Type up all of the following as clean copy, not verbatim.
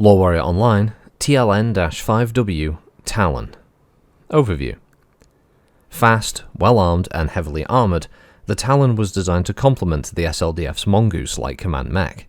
LoreWarrior Online, TLN-5W, Talon. Overview. Fast, well-armed, and heavily armoured, the Talon was designed to complement the SLDF's Mongoose light command mech.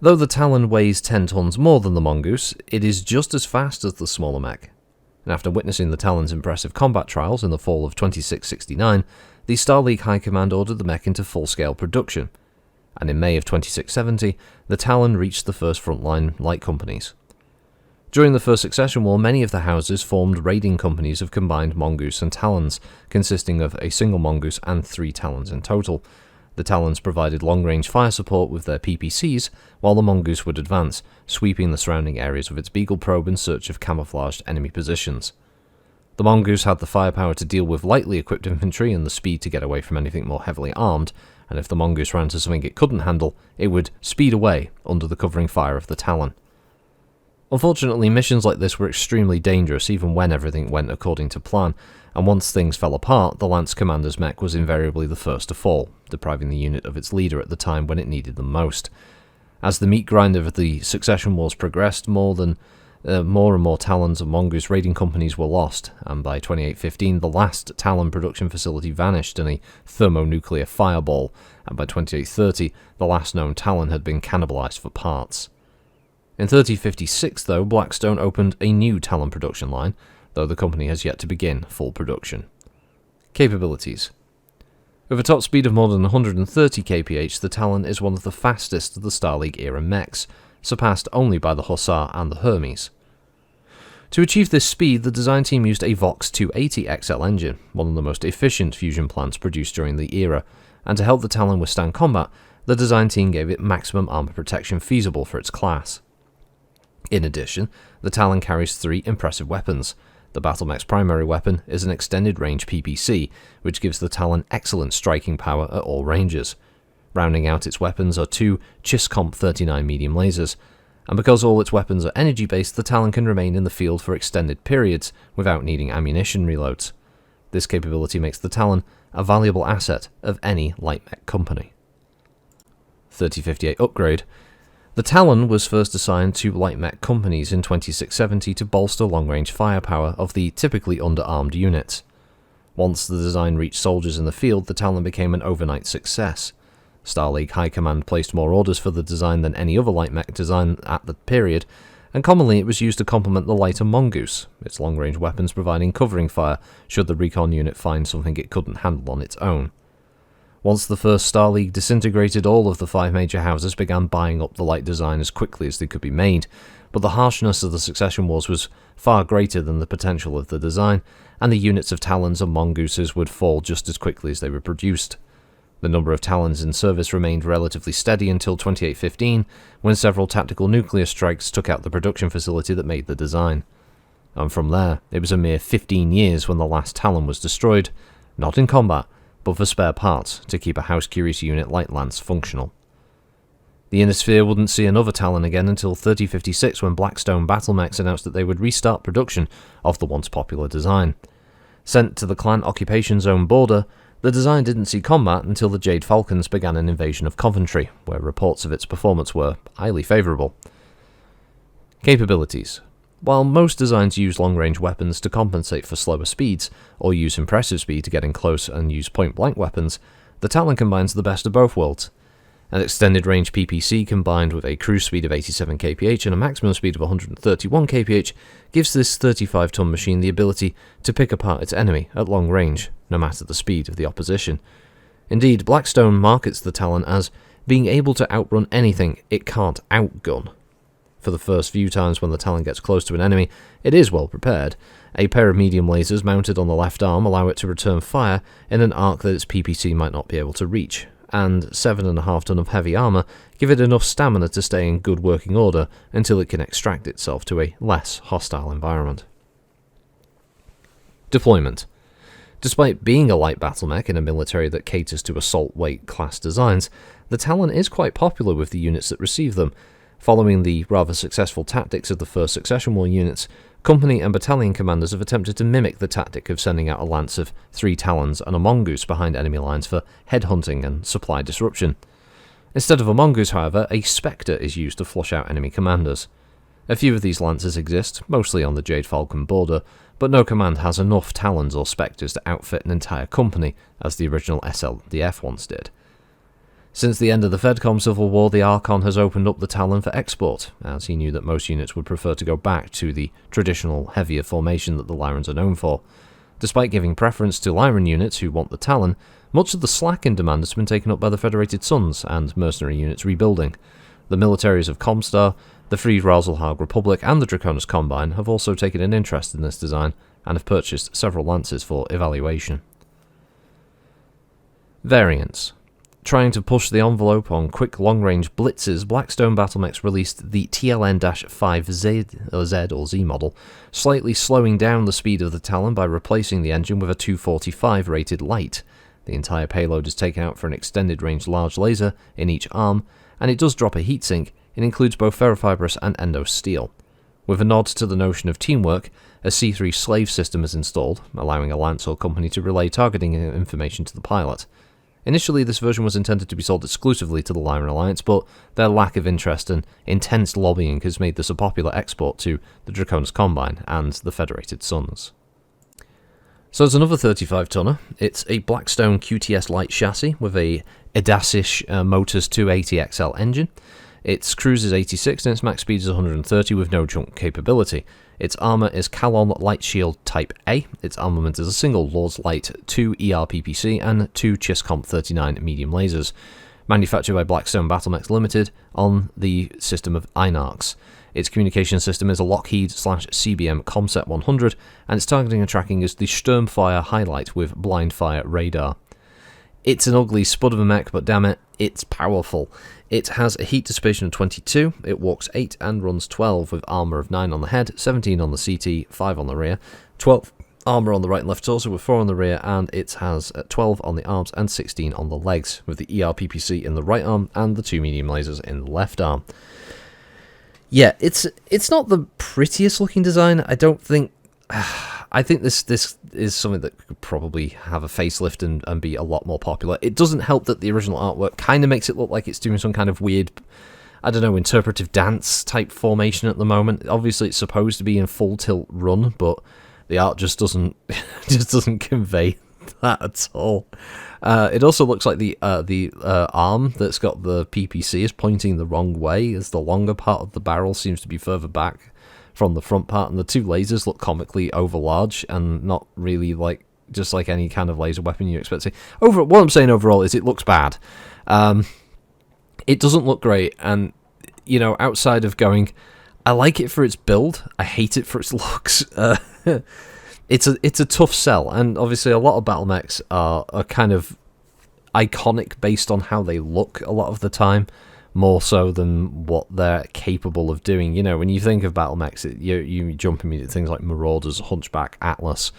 Though the Talon weighs 10 tons more than the Mongoose, it is just as fast as the smaller mech. And after witnessing the Talon's impressive combat trials in the fall of 2669, the Star League High Command ordered the mech into full-scale production, and in May of 2670, the Talon reached the first frontline light companies. During the First Succession War, many of the houses formed raiding companies of combined Mongoose and Talons, consisting of a single Mongoose and 3 Talons in total. The Talons provided long-range fire support with their PPCs, while the Mongoose would advance, sweeping the surrounding areas with its Beagle probe in search of camouflaged enemy positions. The Mongoose had the firepower to deal with lightly equipped infantry and the speed to get away from anything more heavily armed, and if the Mongoose ran into something it couldn't handle, it would speed away under the covering fire of the Talon. Unfortunately, missions like this were extremely dangerous even when everything went according to plan, and once things fell apart, the Lance Commander's mech was invariably the first to fall, depriving the unit of its leader at the time when it needed them most. As the meat grind of the Succession Wars progressed, more and more Talons and Mongoose raiding companies were lost, and by 2815 the last Talon production facility vanished in a thermonuclear fireball, and by 2830 the last known Talon had been cannibalized for parts. In 3056, though, Blackstone opened a new Talon production line, though the company has yet to begin full production. Capabilities. With a top speed of more than 130 kph, the Talon is one of the fastest of the Star League era mechs, surpassed only by the Hussar and the Hermes. To achieve this speed, the design team used a Vox 280 XL engine, one of the most efficient fusion plants produced during the era, and to help the Talon withstand combat, the design team gave it maximum armor protection feasible for its class. In addition, the Talon carries 3 impressive weapons. The Battlemech's primary weapon is an extended-range PPC, which gives the Talon excellent striking power at all ranges. Rounding out its weapons are 2 Chiscomp 39 medium lasers, and because all its weapons are energy-based, the Talon can remain in the field for extended periods without needing ammunition reloads. This capability makes the Talon a valuable asset of any light mech company. 3058 Upgrade. The Talon was first assigned to light mech companies in 2670 to bolster long-range firepower of the typically underarmed units. Once the design reached soldiers in the field, the Talon became an overnight success. Star League High Command placed more orders for the design than any other light mech design at the period, and commonly it was used to complement the lighter Mongoose, its long-range weapons providing covering fire should the recon unit find something it couldn't handle on its own. Once the first Star League disintegrated, all of the 5 major houses began buying up the light design as quickly as they could be made, but the harshness of the Succession Wars was far greater than the potential of the design, and the units of Talons and Mongooses would fall just as quickly as they were produced. The number of Talons in service remained relatively steady until 2815, when several tactical nuclear strikes took out the production facility that made the design. And from there, it was a mere 15 years when the last Talon was destroyed, not in combat, but for spare parts to keep a House Curious unit like Lance functional. The Inner Sphere wouldn't see another Talon again until 3056 when Blackstone Battlemechs announced that they would restart production of the once popular design. Sent to the Clan Occupation Zone border, the design didn't see combat until the Jade Falcons began an invasion of Coventry, where reports of its performance were highly favourable. Capabilities. While most designs use long-range weapons to compensate for slower speeds, or use impressive speed to get in close and use point-blank weapons, the Talon combines the best of both worlds. An extended-range PPC combined with a cruise speed of 87 kph and a maximum speed of 131 kph gives this 35-ton machine the ability to pick apart its enemy at long range, no matter the speed of the opposition. Indeed, Blackstone markets the Talon as being able to outrun anything it can't outgun. For the first few times when the Talon gets close to an enemy, it is well prepared. A pair of medium lasers mounted on the left arm allow it to return fire in an arc that its PPC might not be able to reach, and 7.5 ton of heavy armour give it enough stamina to stay in good working order until it can extract itself to a less hostile environment. Deployment. Despite being a light battle mech in a military that caters to assault weight class designs, the Talon is quite popular with the units that receive them. Following the rather successful tactics of the First Succession War units, company and battalion commanders have attempted to mimic the tactic of sending out a lance of 3 Talons and a Mongoose behind enemy lines for headhunting and supply disruption. Instead of a Mongoose, however, a Spectre is used to flush out enemy commanders. A few of these lancers exist, mostly on the Jade Falcon border, but no command has enough Talons or Spectres to outfit an entire company, as the original SLDF once did. Since the end of the Fedcom Civil War, the Archon has opened up the Talon for export, as he knew that most units would prefer to go back to the traditional, heavier formation that the Lyrans are known for. Despite giving preference to Lyran units who want the Talon, much of the slack in demand has been taken up by the Federated Suns and mercenary units rebuilding. The militaries of Comstar, the Free Razelhag Republic and the Draconis Combine have also taken an interest in this design and have purchased several lances for evaluation. Variants. Trying to push the envelope on quick long-range blitzes, Blackstone Battlemechs released the TLN-5Z or Z model, slightly slowing down the speed of the Talon by replacing the engine with a 245 rated light. The entire payload is taken out for an extended range large laser in each arm, and it does drop a heatsink. It includes both ferrofibrous and endo steel. With a nod to the notion of teamwork, a C3 slave system is installed, allowing a lance or company to relay targeting information to the pilot. Initially, this version was intended to be sold exclusively to the Lyran Alliance, but their lack of interest and intense lobbying has made this a popular export to the Draconis Combine and the Federated Suns. So it's another 35-tonner. It's a Blackstone QTS light chassis with a Edasish Motors 280XL engine. Its cruise is 86 and its max speed is 130 with no jump capability. Its armour is Talon Light Shield Type A. Its armament is a single Lord's Light 2 ERPPC and 2 Chiscomp 39 medium lasers. Manufactured by Blackstone Battlemechs Limited on the system of Einarchs. Its communication system is a Lockheed/CBM Comset 100 and its targeting and tracking is the Sturmfire Highlight with blind fire radar. It's an ugly spud of a mech, but damn it, it's powerful. It has a heat dissipation of 22, it walks 8 and runs 12 with armour of 9 on the head, 17 on the CT, 5 on the rear, 12 armour on the right and left torso with 4 on the rear, and it has 12 on the arms and 16 on the legs, with the ERPPC in the right arm and the 2 medium lasers in the left arm. Yeah, it's not the prettiest looking design. I don't think... I think this is something that could probably have a facelift and be a lot more popular. It doesn't help that the original artwork kind of makes it look like it's doing some kind of weird, I don't know, interpretive dance type formation at the moment. Obviously, it's supposed to be in full tilt run, but the art just doesn't convey that at all. It also looks like the arm that's got the PPC is pointing the wrong way, as the longer part of the barrel seems to be further back from the front part, and the 2 lasers look comically overlarge and not really like just like any kind of laser weapon you expect to see. What I'm saying overall is it looks bad. It doesn't look great, and you know, outside of going, I like it for its build, I hate it for its looks. It's a tough sell, and obviously a lot of battle mechs are kind of iconic based on how they look a lot of the time, more so than what they're capable of doing. You know, when you think of battle mechs, you jump immediately things like Marauders, Hunchback, Atlas,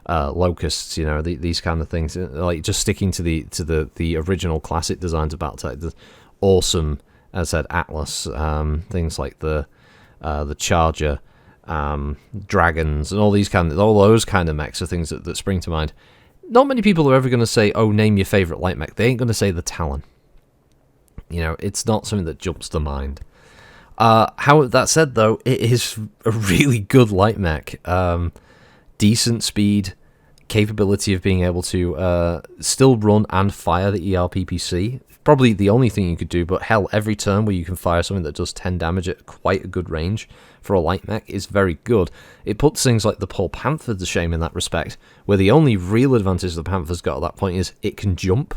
Locusts. You know, these kind of things. Like just sticking to the original classic designs of BattleTech, the awesome, as I said, Atlas. Things like the Charger, Dragons, and all those kind of mechs are things that spring to mind. Not many people are ever going to say, "Oh, name your favorite light mech." They ain't going to say the Talon. You know, it's not something that jumps to mind. That said, though, it is a really good light mech. Decent speed, capability of being able to still run and fire the ERPPC. Probably the only thing you could do, but hell, every turn where you can fire something that does 10 damage at quite a good range for a light mech is very good. It puts things like the Paul Panther to shame in that respect, where the only real advantage the Panther's got at that point is it can jump,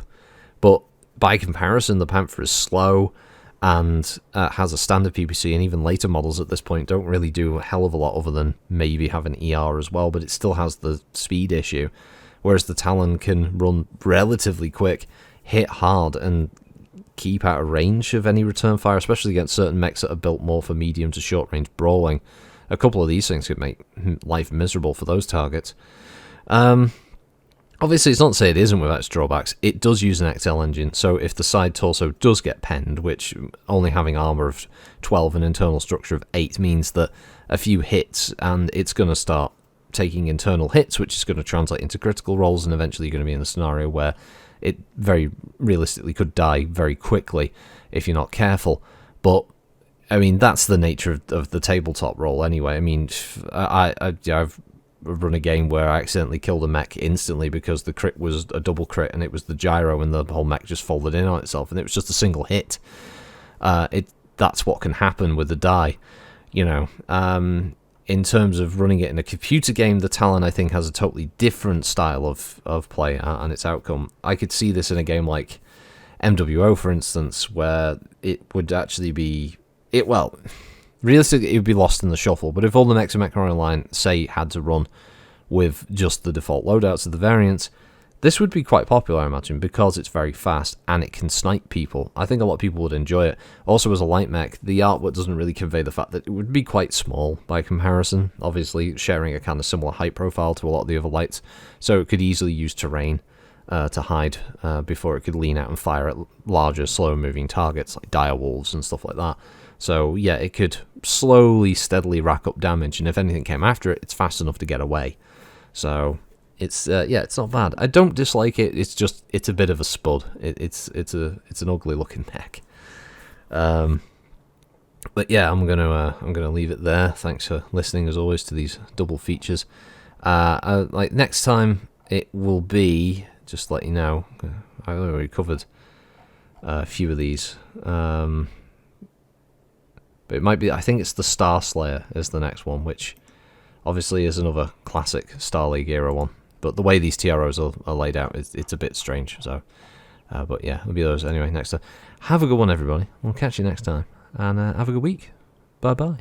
but by comparison, the Panther is slow and has a standard PPC, and even later models at this point don't really do a hell of a lot other than maybe have an ER as well, but it still has the speed issue, whereas the Talon can run relatively quick, hit hard, and keep out of range of any return fire, especially against certain mechs that are built more for medium to short range brawling. A couple of these things could make life miserable for those targets. Obviously, it's not to say it isn't without its drawbacks. It does use an XL engine, so if the side torso does get penned, which only having armor of 12 and internal structure of 8 means that a few hits and it's going to start taking internal hits, which is going to translate into critical rolls, and eventually you're going to be in a scenario where it very realistically could die very quickly if you're not careful. But I mean, that's the nature of the tabletop role anyway. I mean, I've run a game where I accidentally killed a mech instantly because the crit was a double crit and it was the gyro and the whole mech just folded in on itself and it was just a single hit. That's what can happen with the die, you know. In terms of running it in a computer game, the Talon, I think, has a totally different style of play and its outcome. I could see this in a game like MWO, for instance, where it would actually be... realistically, it would be lost in the shuffle, but if all the mechs in Mech Online, say, had to run with just the default loadouts of the variants, this would be quite popular, I imagine, because it's very fast and it can snipe people. I think a lot of people would enjoy it. Also, as a light mech, the artwork doesn't really convey the fact that it would be quite small by comparison, obviously sharing a kind of similar height profile to a lot of the other lights, so it could easily use terrain to hide before it could lean out and fire at larger, slower-moving targets like dire wolves and stuff like that. So, yeah, it could slowly, steadily rack up damage, and if anything came after it, it's fast enough to get away. So... it's not bad. I don't dislike it. It's just it's a bit of a spud. It's an ugly looking mech. But yeah, I'm gonna leave it there. Thanks for listening as always to these double features. Like next time it will be, just to let you know, I already covered a few of these. But it might be. I think it's the Star Slayer is the next one, which obviously is another classic Star League era one. But the way these TROs are laid out, it's a bit strange. So, but yeah, it'll be those anyway next time. Have a good one, everybody. We'll catch you next time. And have a good week. Bye-bye.